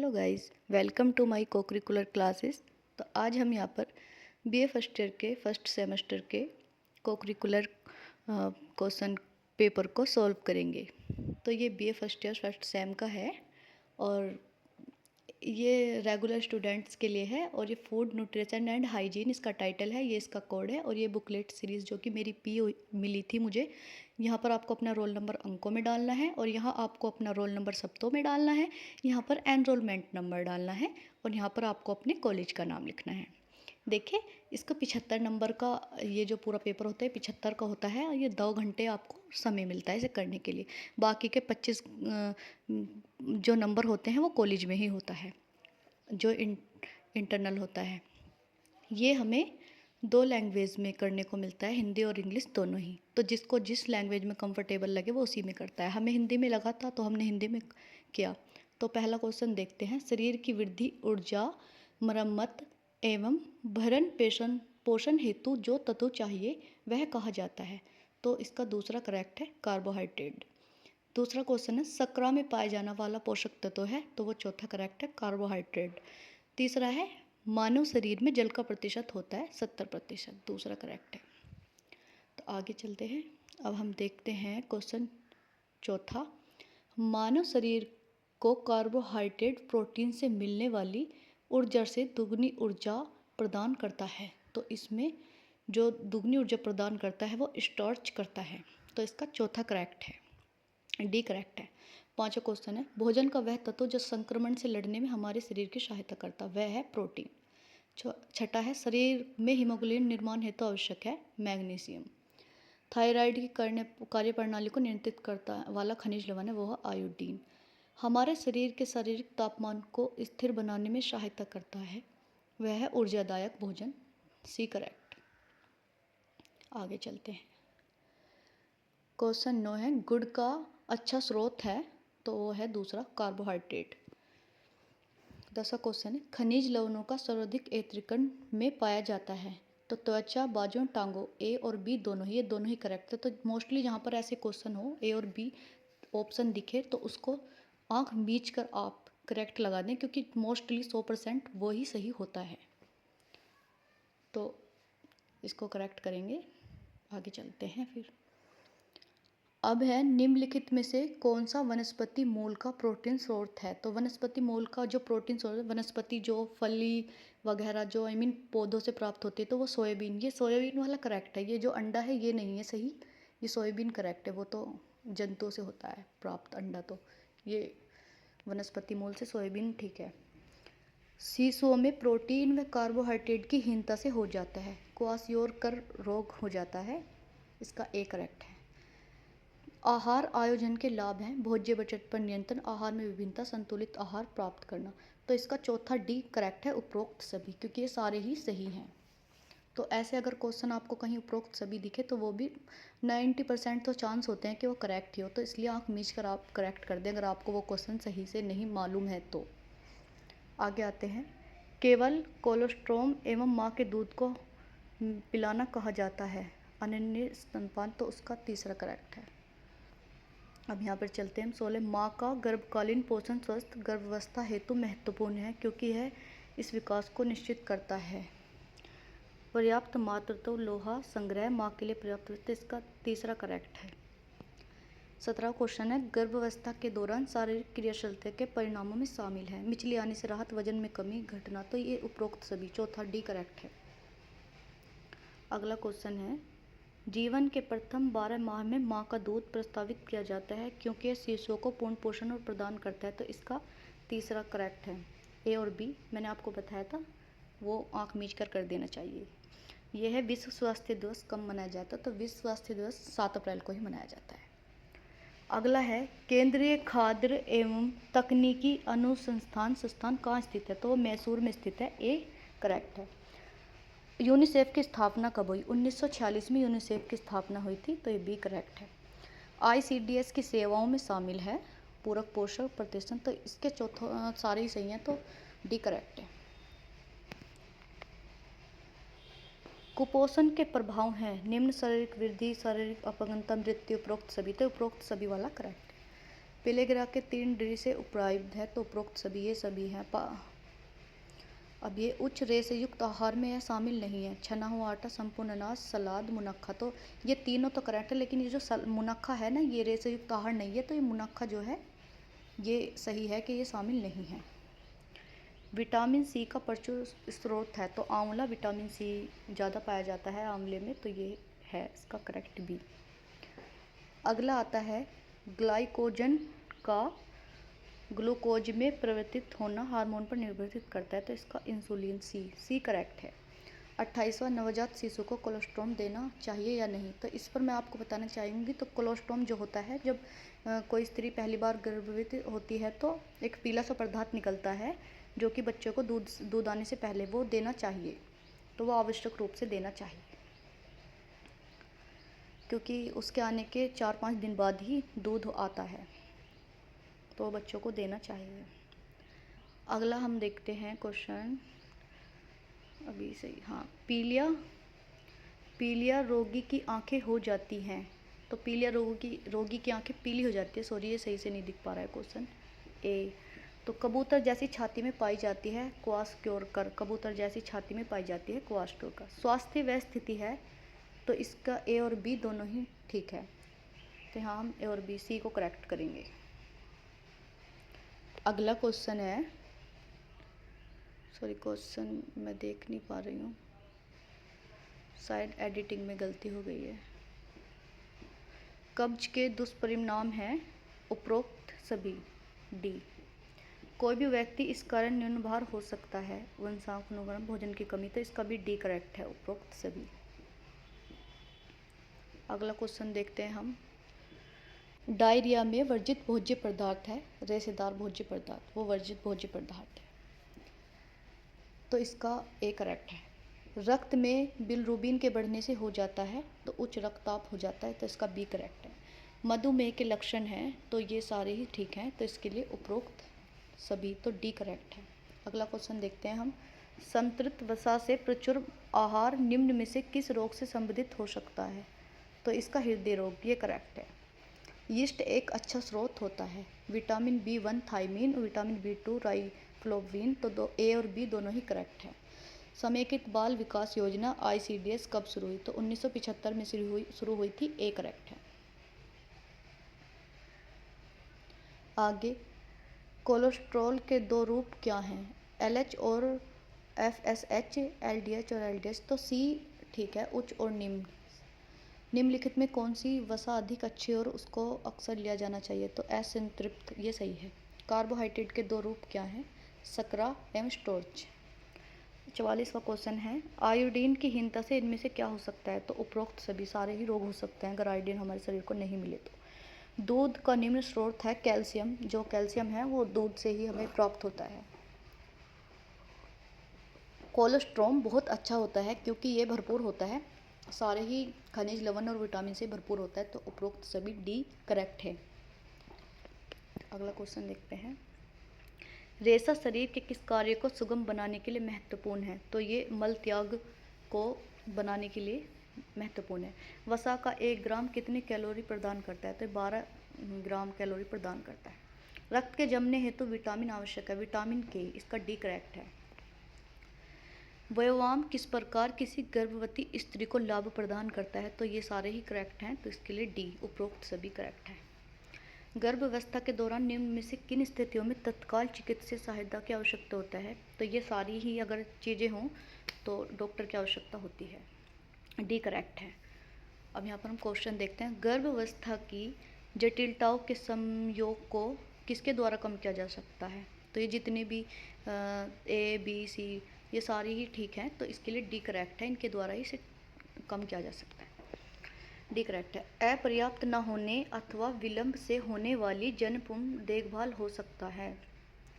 Hello guys, welcome to my co-curricular classes. तो आज हम यहाँ पर बीए फर्स्ट ईयर के फर्स्ट सेमेस्टर के को-करिकुलर क्वेश्चन पेपर को सॉल्व करेंगे। तो ये BA first year first sem का है और ये रेगुलर स्टूडेंट्स के लिए है और ये फूड न्यूट्रिशन एंड हाइजीन इसका टाइटल है, ये इसका कोड है। और ये बुकलेट सीरीज़ जो कि मेरी मिली थी मुझे, यहाँ पर आपको अपना रोल नंबर अंकों में डालना है और यहाँ आपको अपना रोल नंबर शब्दों में डालना है। यहाँ पर एनरोलमेंट नंबर डालना है और यहाँ पर आपको अपने कॉलेज का नाम लिखना है। देखिए, इसका 75 नंबर का ये जो पूरा पेपर होता है 75 का होता है और ये 2 घंटे आपको समय मिलता है इसे करने के लिए। बाकी के 25 जो नंबर होते हैं वो कॉलेज में ही होता है, जो इंटरनल होता है। ये हमें 2 लैंग्वेज में करने को मिलता है, हिंदी और इंग्लिश दोनों ही। तो जिसको जिस लैंग्वेज में कंफर्टेबल लगे वो उसी में करता है। हमें हिंदी में लगा था तो हमने हिंदी में किया। तो पहला क्वेश्चन देखते हैं। शरीर की वृद्धि, ऊर्जा, मरम्मत एवं भरण पोषण हेतु जो तत्व चाहिए वह कहा जाता है। तो इसका दूसरा करेक्ट है कार्बोहाइड्रेट। दूसरा क्वेश्चन है शर्करा में पाया जाने वाला पोषक तत्व है, तो वो चौथा करेक्ट है कार्बोहाइड्रेट। तीसरा है मानव शरीर में जल का प्रतिशत होता है 70%, दूसरा करेक्ट है। तो आगे चलते हैं। अब हम देखते हैं क्वेश्चन चौथा। मानव शरीर को कार्बोहाइड्रेट प्रोटीन से मिलने वाली ऊर्जा से दुगनी ऊर्जा प्रदान करता है। तो इसमें जो दुगनी ऊर्जा प्रदान करता है वो स्टार्च करता है। तो इसका चौथा करेक्ट है, डी करेक्ट है। पांचवा क्वेश्चन है भोजन का वह तत्व जो संक्रमण से लड़ने में हमारे शरीर की सहायता करता, वह है प्रोटीन। छठा है शरीर में हीमोग्लोबिन निर्माण हेतु आवश्यक है मैग्नीशियम। थायराइड की कार्यप्रणाली को नियंत्रित करता वाला खनिज लवण है वो है आयोडीन। हमारे शरीर के शारीरिक तापमान को स्थिर बनाने में सहायता करता है, वह है ऊर्जादायक भोजन, सी करेक्ट। आगे चलते हैं। क्वेश्चन 9 है गुड़ का अच्छा स्रोत है, तो वो है दूसरा कार्बोहाइड्रेट। 10वां क्वेश्चन है खनिज लवणों का सर्वाधिक एत्रिकण में पाया जाता है। तो त्वचा, बाजुओं, टांगों, ए और बी दोनों ही, ये दोनों ही करेक्ट है। तो मोस्टली जहाँ पर ऐसे क्वेश्चन हो ए और बी ऑप्शन दिखे तो उसको आंख मीच कर आप करेक्ट लगा दें, क्योंकि मोस्टली 100% वो ही सही होता है। तो इसको करेक्ट करेंगे। आगे चलते हैं फिर। अब है निम्नलिखित में से कौन सा वनस्पति मूल का प्रोटीन स्रोत है। तो वनस्पति मूल का जो प्रोटीन स्रोत है, वनस्पति जो फली वगैरह जो पौधों से प्राप्त होती है, तो वो सोयाबीन, ये सोयाबीन वाला करेक्ट है। ये जो अंडा है ये नहीं है सही, ये सोयाबीन करेक्ट है, वो तो जंतु से होता है प्राप्त अंडा। तो ये वनस्पति मूल से सोयाबीन ठीक है। शिशुओं में प्रोटीन व कार्बोहाइड्रेट की हीनता से हो जाता है, क्वाशियोरकर रोग हो जाता है, इसका ए करेक्ट है। आहार आयोजन के लाभ हैं भोज्य बचत पर नियंत्रण, आहार में विभिन्नता, संतुलित आहार प्राप्त करना। तो इसका चौथा डी करेक्ट है, उपरोक्त सभी, क्योंकि ये सारे ही सही हैं। तो ऐसे अगर क्वेश्चन आपको कहीं उपरोक्त सभी दिखे तो वो भी 90% तो चांस होते हैं कि वो करेक्ट ही हो। तो इसलिए आँख मीच कर आप करेक्ट कर दें अगर आपको वो क्वेश्चन सही से नहीं मालूम है तो। आगे आते हैं। केवल कोलोस्ट्रोम एवं माँ के दूध को पिलाना कहा जाता है, अनन्य स्तनपान, तो उसका तीसरा करेक्ट है। अब यहाँ पर चलते हैं हम 16। माँ का गर्भकालीन पोषण स्वस्थ गर्भावस्था हेतु महत्वपूर्ण है क्योंकि यह इस विकास को निश्चित करता है। पर्याप्त मातृत्व लोहा संग्रह माँ के लिए पर्याप्त, इसका तीसरा करेक्ट है। 17वां क्वेश्चन है गर्भावस्था के दौरान शारीरिक क्रियाशीलता के परिणामों में शामिल है मिचली आने से राहत, वजन में कमी, घटना, तो ये उपरोक्त सभी, चौथा डी करेक्ट है। अगला क्वेश्चन है जीवन के प्रथम 12 माह में माँ का दूध प्रस्तावित किया जाता है क्योंकि यह शिशुओं को पूर्ण पोषण और प्रदान करता है, तो इसका तीसरा करेक्ट है। ए और बी मैंने आपको बताया था, वो आँख मीच कर देना चाहिए। यह है विश्व स्वास्थ्य दिवस कब मनाया जाता है, तो विश्व स्वास्थ्य दिवस 7 अप्रैल को ही मनाया जाता है। अगला है केंद्रीय खाद्य एवं तकनीकी अनुसंधान संस्थान कहाँ स्थित है, तो वो मैसूर में स्थित है, ए करेक्ट है। यूनिसेफ की स्थापना कब हुई, 1946 में यूनिसेफ की स्थापना हुई थी, तो ये बी करेक्ट है। आईसीडीएस की सेवाओं में शामिल है पूरक पोषण प्रतिष्ठान, तो इसके चौथा सारे ही सही हैं, तो डी करेक्ट है। कुपोषण के प्रभाव हैं निम्न शारीरिक वृद्धि, शारीरिक अपंगता, मृत्यु, उपरोक्त सभी, तो उपरोक्त सभी वाला करेक्ट है। पीले ग्रह के 3 डिग्री से उपरायुक्त है तो उपरोक्त सभी ये सभी हैं। अब ये उच्च रे से युक्त आहार में यह शामिल नहीं है। छना हुआ आटा, संपूर्ण अनाज, सलाद, मुनक्खा, तो ये तीनों तो करेक्ट है, लेकिन ये जो मुनक्खा है ना, ये रे से युक्त आहार नहीं है, तो ये मुनक्खा जो है ये सही है कि ये शामिल नहीं है। विटामिन सी का प्रचुर स्रोत है तो आंवला, विटामिन सी ज़्यादा पाया जाता है आंवले में, तो ये है इसका करेक्ट बी। अगला आता है ग्लाइकोजन का ग्लूकोज में परिवर्तित होना हार्मोन पर निर्भरित करता है, तो इसका इंसुलिन, सी करेक्ट है। 28वां नवजात शिशु को कोलोस्ट्रॉम देना चाहिए या नहीं, तो इस पर मैं आपको बताना चाहूँगी। तो कोलोस्ट्रॉम जो होता है, जब कोई स्त्री पहली बार गर्भवती होती है तो एक पीला सा पदार्थ निकलता है जो कि बच्चों को दूध आने से पहले वो देना चाहिए, तो वो आवश्यक रूप से देना चाहिए, क्योंकि उसके आने के 4-5 दिन बाद ही दूध आता है, तो बच्चों को देना चाहिए। अगला हम देखते हैं क्वेश्चन अभी सही, हाँ, पीलिया रोगी की आंखें हो जाती हैं, तो पीलिया रोगी की आंखें पीली हो जाती है, सॉरी ये सही से नहीं दिख पा रहा है क्वेश्चन ए। तो कबूतर जैसी छाती में पाई जाती है क्वास्क्योरकर, कबूतर जैसी छाती में पाई जाती है क्वास्क्योरकर। स्वास्थ्य वह स्थिति है, तो इसका ए और बी दोनों ही ठीक है, तो यहाँ हम ए और बी, सी को करेक्ट करेंगे। अगला क्वेश्चन है, सॉरी क्वेश्चन मैं देख नहीं पा रही हूँ, शायद एडिटिंग में गलती हो गई है। कब्ज के दुष्परिणाम हैं उपरोक्त सभी, डी। कोई भी व्यक्ति इस कारण न्यून भार हो सकता है, वंशानुगत भोजन की कमी, तो इसका भी डी करेक्ट है, उपरोक्त सभी। अगला क्वेश्चन देखते हैं हम। डायरिया में वर्जित भोज्य पदार्थ है, रेशेदार भोज्य पदार्थ, वो वर्जित भोज्य पदार्थ है, तो इसका ए करेक्ट है। रक्त में बिलरुबिन के बढ़ने से हो जाता है, तो उच्च रक्तचाप हो जाता है, तो इसका बी करेक्ट है। मधुमेह के लक्षण हैं, तो ये सारे ही ठीक हैं, तो इसके लिए उपरोक्त सभी, तो डी करेक्ट है। अगला क्वेश्चन देखते हैं हम। संतृप्त वसा से प्रचुर आहार निम्न में से किस रोग से संबंधित हो सकता है, तो इसका हृदय रोग, ये करेक्ट है। यीस्ट एक अच्छा स्रोत होता है, vitamin B1 thymine, vitamin B2 राइफ्लोविन, तो ए और बी दोनों ही करेक्ट है। समेकित बाल विकास योजना ICDS कब शुरू हुई, तो 1975 में शुरू हुई थी, ए करेक्ट है। आगे, कोलेस्ट्रॉल के 2 रूप क्या हैं, LH और FSH, LDH और LDH, तो सी ठीक है, उच्च और निम्न। निम्नलिखित में कौन सी वसा अधिक अच्छी और उसको अक्सर लिया जाना चाहिए, तो असंतृप्त, ये सही है। कार्बोहाइड्रेट के 2 रूप क्या हैं, शकरा एवं स्टार्च। 44वां क्वेश्चन है। आयोडीन की हीनता से इनमें से क्या हो सकता है, तो उपरोक्त सभी, सारे ही रोग हो सकते हैं अगर आयोडीन हमारे शरीर को नहीं मिले तो। दूध का निम्न स्रोत है कैल्शियम, जो कैल्शियम है वो दूध से ही हमें प्राप्त होता है। कोलेस्ट्रॉम बहुत अच्छा होता है क्योंकि ये भरपूर होता है, सारे ही खनिज लवण और विटामिन से भरपूर होता है, तो उपरोक्त सभी डी करेक्ट है। अगला क्वेश्चन देखते हैं। रेशा शरीर के किस कार्य को सुगम बनाने के लिए महत्वपूर्ण है, तो ये मल त्याग को बनाने के लिए महत्वपूर्ण है। वसा का 1 ग्राम कितनी कैलोरी प्रदान करता है, तो 12 ग्राम कैलोरी प्रदान करता है। रक्त के जमने हेतु विटामिन आवश्यक है, विटामिन के, इसका डी करेक्ट है। व्यायाम किस प्रकार किसी गर्भवती स्त्री को लाभ प्रदान करता है, तो ये सारे ही करेक्ट हैं, तो इसके लिए डी, उपरोक्त सभी करेक्ट हैं। गर्भावस्था के दौरान निम्न में से किन स्थितियों में तत्काल चिकित्सीय सहायता की आवश्यकता होता है, तो ये सारी ही अगर चीज़ें हों तो डॉक्टर की आवश्यकता होती है, डी करेक्ट है। अब यहाँ पर हम क्वेश्चन देखते हैं। गर्भावस्था की जटिलताओं के संयोग को किसके द्वारा कम किया जा सकता है, तो ये जितने भी A B C ये सारी ही ठीक हैं, तो इसके लिए डी करेक्ट है, इनके द्वारा ही इसे कम किया जा सकता है, डी करेक्ट है। अपर्याप्त न होने अथवा विलंब से होने वाली जन्मपूर्व देखभाल हो सकता है।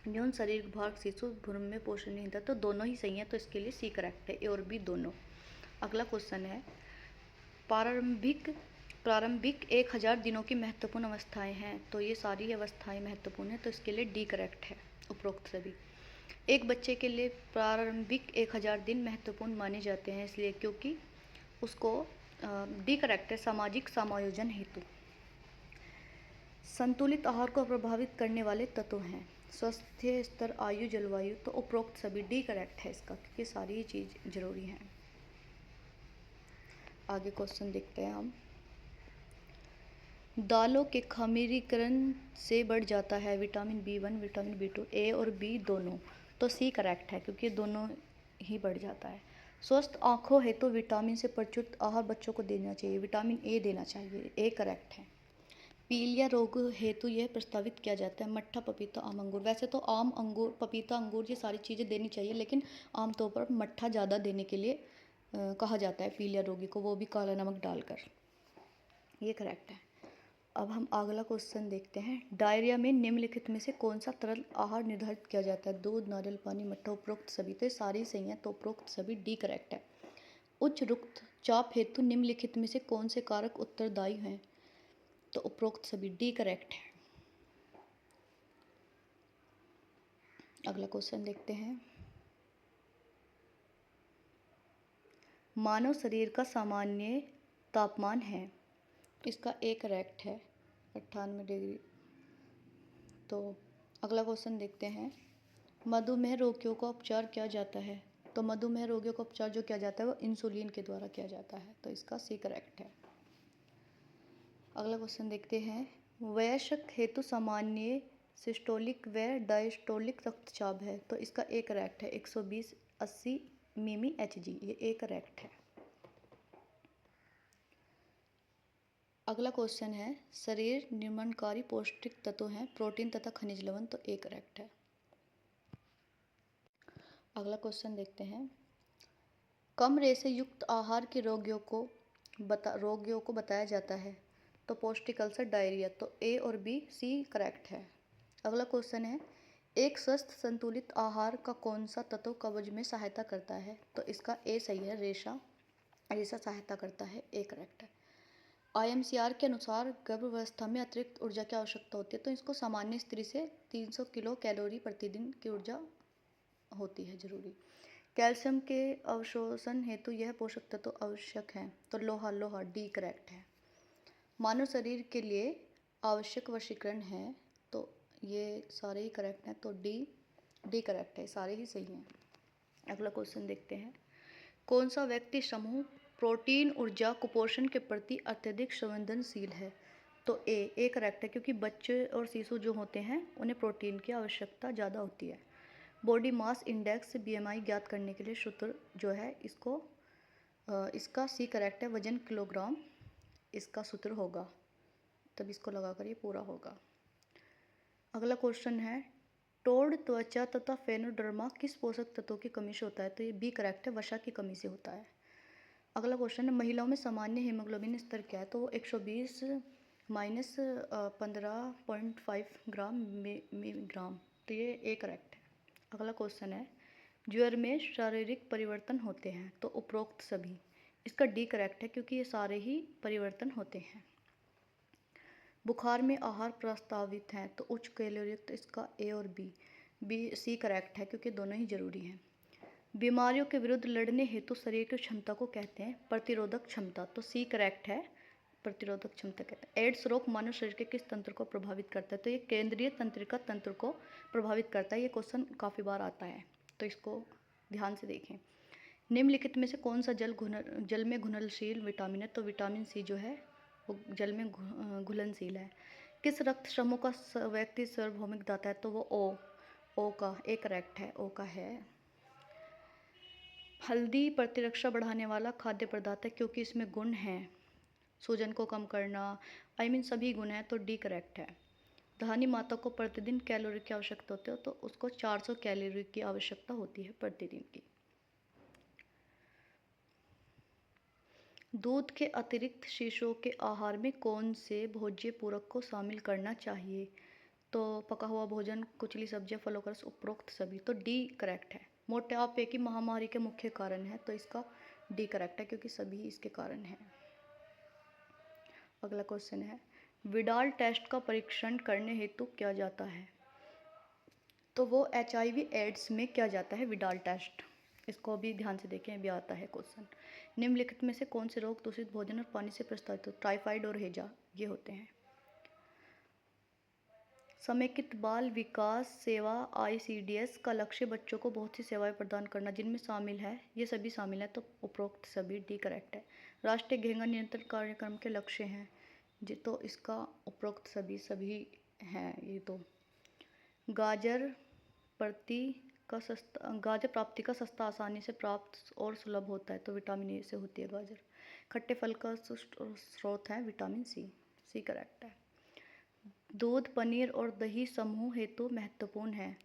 न्यून शरीर भार शिशु भ्रूण में पोषण नहीं होता, तो दोनों ही सही हैं, तो इसके लिए सी करेक्ट है, ए और बी दोनों। अगला क्वेश्चन है। प्रारंभिक 1000 दिनों की महत्वपूर्ण अवस्थाएं हैं, तो ये सारी अवस्थाएं महत्वपूर्ण है, तो इसके लिए डी करेक्ट है, उपरोक्त सभी। एक बच्चे के लिए प्रारंभिक 1000 दिन महत्वपूर्ण माने जाते हैं, इसलिए क्योंकि उसको डी करेक्ट है, सामाजिक समायोजन हेतु। संतुलित आहार को प्रभावित करने वाले तत्व हैं स्वास्थ्य, स्तर, आयु, जलवायु। तो उपरोक्त सभी डी करेक्ट है इसका, क्योंकि सारी ही चीज़ जरूरी हैं। आगे क्वेश्चन देखते हैं हम। दालों के खमीरीकरण से बढ़ जाता है विटामिन B1, विटामिन B2, ए और बी दोनों। तो सी करेक्ट है, क्योंकि दोनों ही बढ़ जाता है। स्वस्थ आँखों हेतु विटामिन से प्रचुर आहार बच्चों को देना चाहिए, विटामिन ए देना चाहिए, ए करेक्ट है। पीलिया रोग हेतु यह प्रस्तावित किया जाता है मट्ठा, पपीता, आम, अंगूर। वैसे तो आम, अंगूर, पपीता, अंगूर ये सारी चीज़ें देनी चाहिए, लेकिन आमतौर पर मट्ठा ज़्यादा देने के लिए कहा जाता है पीलिया रोगी को, वो भी काला नमक डालकर। ये करेक्ट है। अब हम अगला क्वेश्चन देखते हैं। डायरिया में निम्नलिखित में से कौन सा तरल आहार निर्धारित किया जाता है? दूध, नारियल पानी, मट्ठा। उपरोक्त सभी। तो ये सारी सही हैं, तो उपरोक्त सभी डी करेक्ट है। उच्च रक्तचाप हेतु निम्नलिखित में से कौन से कारक उत्तरदायी हैं? तो उपरोक्त सभी डी करेक्ट है। अगला क्वेश्चन देखते हैं। मानव शरीर का सामान्य तापमान है, इसका ए करेक्ट है 98 डिग्री। तो अगला क्वेश्चन देखते हैं। मधुमेह रोगियों का उपचार किया जाता है? तो मधुमेह रोगियों का उपचार जो किया जाता है वो इंसुलिन के द्वारा किया जाता है, तो इसका सी करेक्ट है। अगला क्वेश्चन देखते हैं। वयस्क हेतु सामान्य सिस्टोलिक व डायस्टोलिक रक्तचाप है, तो इसका ए करेक्ट है 120/80 मिमी HG, ये ए करेक्ट है। अगला क्वेश्चन है। शरीर निर्माणकारी पौष्टिक तत्व हैं प्रोटीन तथा खनिज लवण, तो ए करेक्ट है। अगला क्वेश्चन देखते हैं। कम रेशे युक्त आहार के रोगियों को बताया जाता है, तो पौष्टिक अल्सर, डायरिया। तो ए और बी, सी करेक्ट है। अगला क्वेश्चन है। एक स्वस्थ संतुलित आहार का कौन सा तत्व कब्ज में सहायता करता है? तो इसका ए सही है, रेशा सहायता करता है, ए करेक्ट है। IMCR के अनुसार गर्भावस्था में अतिरिक्त ऊर्जा की आवश्यकता होती है, तो इसको सामान्य स्त्री से 300 किलो कैलोरी प्रतिदिन की ऊर्जा होती है जरूरी। कैल्शियम के अवशोषण हेतु यह पोषक तत्व आवश्यक है, तो लोहा डी करेक्ट है। मानव शरीर के लिए आवश्यक वशीकरण है, तो ये सारे ही करेक्ट हैं, तो डी करेक्ट है, सारे ही सही हैं। अगला क्वेश्चन देखते हैं। कौन सा व्यक्ति समूह प्रोटीन, ऊर्जा, कुपोषण के प्रति अत्यधिक संवेदनशील है? तो ए करेक्ट है, क्योंकि बच्चे और शिशु जो होते हैं उन्हें प्रोटीन की आवश्यकता ज़्यादा होती है। बॉडी मास इंडेक्स BMI ज्ञात करने के लिए सूत्र जो है इसका सी करेक्ट है, वजन किलोग्राम इसका सूत्र होगा, तब इसको लगाकर ये पूरा होगा। अगला क्वेश्चन है। टोड, त्वचा तथा फेनोडर्मा किस पोषक तत्वों की कमी से होता है? तो ये बी करेक्ट है, वसा की कमी से होता है। अगला क्वेश्चन है। महिलाओं में सामान्य हीमोग्लोबिन स्तर क्या है? तो वो 120 माइनस 15.5 ग्राम मिलीग्राम, तो ये ए करेक्ट है। अगला क्वेश्चन है। ज्वर में शारीरिक परिवर्तन होते हैं, तो उपरोक्त सभी। इसका डी करेक्ट है, क्योंकि ये सारे ही परिवर्तन होते हैं। बुखार में आहार प्रस्तावित हैं, तो उच्च कैलोरी युक्त, इसका ए और बी सी करेक्ट है, क्योंकि दोनों ही जरूरी हैं। बीमारियों के विरुद्ध लड़ने हेतु शरीर की क्षमता को कहते हैं प्रतिरोधक क्षमता, तो सी करेक्ट है, प्रतिरोधक क्षमता कहते हैं। एड्स रोग मानव शरीर के किस तंत्र को प्रभावित करता है? तो ये केंद्रीय तंत्रिका तंत्र को प्रभावित करता है। ये क्वेश्चन काफ़ी बार आता है, तो इसको ध्यान से देखें। निम्नलिखित में से कौन सा जल में घुलनशील विटामिन है? तो विटामिन सी जो है वो जल में घुलनशील है। किस रक्त समूह का व्यक्ति सार्वभौमिक दाता है? तो वो ओ का, ए करेक्ट है, ओ का है। हल्दी प्रतिरक्षा बढ़ाने वाला खाद्य पदार्थ है, क्योंकि इसमें गुण हैं सूजन को कम करना, सभी गुण हैं, तो डी करेक्ट है। धानी माता को प्रतिदिन कैलोरी की आवश्यकता होती है, तो उसको 400 कैलोरी की आवश्यकता होती है प्रतिदिन की। दूध के अतिरिक्त शिशुओं के आहार में कौन से भोज्य पूरक को शामिल करना चाहिए? तो पका हुआ भोजन, कुचली सब्जियां, फलों का रस, उपरोक्त सभी, तो डी करेक्ट है। मोटापे की महामारी के मुख्य कारण है, तो इसका डी करेक्ट है, क्योंकि सभी इसके कारण हैं। अगला क्वेश्चन है। विडाल टेस्ट का परीक्षण करने हेतु किया जाता है? तो वो HIV एड्स में किया जाता है विडाल टेस्ट। इसको भी ध्यान से देखें, भी आता है क्वेश्चन। निम्नलिखित में से कौन से रोग दूषित भोजन और पानी से प्रसारित होते हैं? टाइफाइड और हैजा ये होते हैं। समेकित बाल विकास सेवा ICDS का लक्ष्य बच्चों को बहुत सी सेवाएं प्रदान करना, जिनमें शामिल है, ये सभी शामिल है, तो उपरोक्त सभी डी करेक्ट है। राष्ट्रीय घेंघा नियंत्रण कार्यक्रम के लक्ष्य हैं जी, तो इसका उपरोक्त सभी सभी हैं ये तो। गाजर प्राप्ति का सस्ता, आसानी से प्राप्त और सुलभ होता है, तो विटामिन ए से होती है गाजर। खट्टे फल का स्रोत है विटामिन सी करेक्ट है। दूध, पनीर और दही समूह हेतु महत्वपूर्ण है,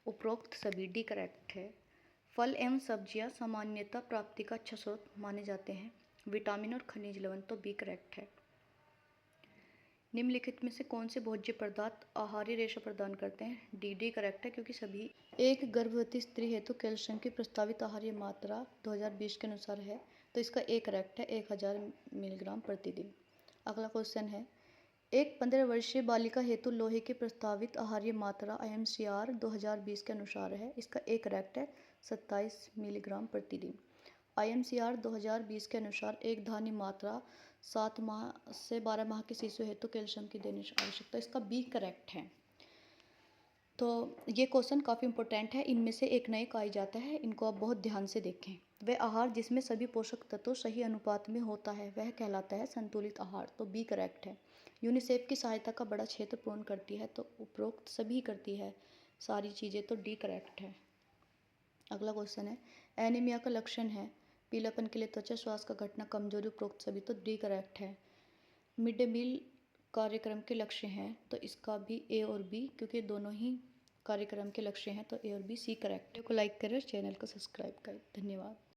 उपरोक्त सभी डी करेक्ट है। फल एवं सब्जियां सामान्यतः प्राप्ति का अच्छा स्रोत माने जाते हैं, विटामिन और खनिज लवण, तो बी करेक्ट है। निम्नलिखित में से कौन से भोज्य पदार्थ आहारी रेशा प्रदान करते हैं, डी करेक्ट है, क्योंकि सभी। एक गर्भवती स्त्री हेतु कैल्शियम की प्रस्तावित आहार्य मात्रा 2020 के अनुसार है, तो इसका ए करेक्ट है, 1000 मिलीग्राम प्रतिदिन। अगला क्वेश्चन है, एक 15 वर्षीय बालिका हेतु लोहे की प्रस्तावित आहार्य मात्रा IMCR 2020 के अनुसार है, इसका ए करेक्ट है, 27 मिलीग्राम प्रतिदिन। IMCR 2020 के अनुसार एक धान्य मात्रा 7 माह से 12 माह के शिशु हेतु कैल्शियम की देनी आवश्यकता, इसका बी करेक्ट है। तो ये क्वेश्चन काफ़ी इंपॉर्टेंट है, इनमें से एक न एक आ जाता है, इनको आप बहुत ध्यान से देखें। वह आहार जिसमें सभी पोषक तत्व सही अनुपात में होता है वह कहलाता है संतुलित आहार, तो बी करेक्ट है। यूनिसेफ की सहायता का बड़ा क्षेत्र पूर्ण करती है, तो उपरोक्त सभी करती है सारी चीज़ें, तो डी करेक्ट है। अगला क्वेश्चन है, एनीमिया का लक्षण है पीलापन के लिए त्वचा, श्वास का घटना, कमजोरी, उपरोक्त सभी, तो डी करेक्ट है। मिड डे मील कार्यक्रम के लक्ष्य हैं, तो इसका भी ए और बी, क्योंकि दोनों ही कार्यक्रम के लक्ष्य हैं, तो ए और बी सी करेक्ट है। को लाइक करें, चैनल को सब्सक्राइब करें, धन्यवाद।